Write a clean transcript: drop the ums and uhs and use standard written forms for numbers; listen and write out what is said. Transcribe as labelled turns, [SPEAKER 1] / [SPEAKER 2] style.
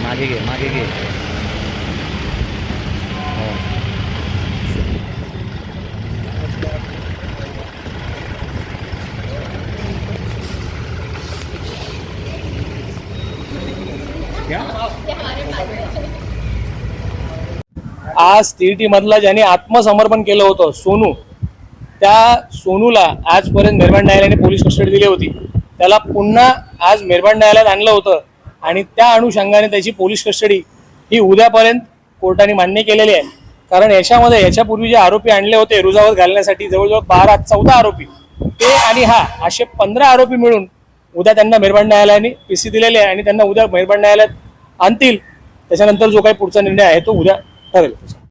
[SPEAKER 1] मागे घे.
[SPEAKER 2] आज TT मधला ज्याने आत्मसमर्पण केलं होतं सोनू, त्या सोनूला आजपर्यंत मेहरबान न्यायालयाने पोलीस कस्टडी दिली होती. त्याला पुन्हा आज मेहरबान न्यायालयात आणलं होतं आणि त्या अनुषंगाने त्याची पोलीस कस्टडी ही उद्यापर्यंत कोर्टाने मान्य केलेली आहे. कारण याच्यामध्ये याच्यापूर्वी जे आरोपी आणले होते रुजावत घालण्यासाठी जवळजवळ 14 आरोपी, ते आणि हा असे 15 आरोपी मिळून उद्या त्यांना मेहरबान न्यायालयाने PC दिलेले आहे आणि त्यांना उद्या मेहरबान न्यायालयात आणतील. त्याच्यानंतर जो काही पुढचा निर्णय आहे तो उद्या ठरेल.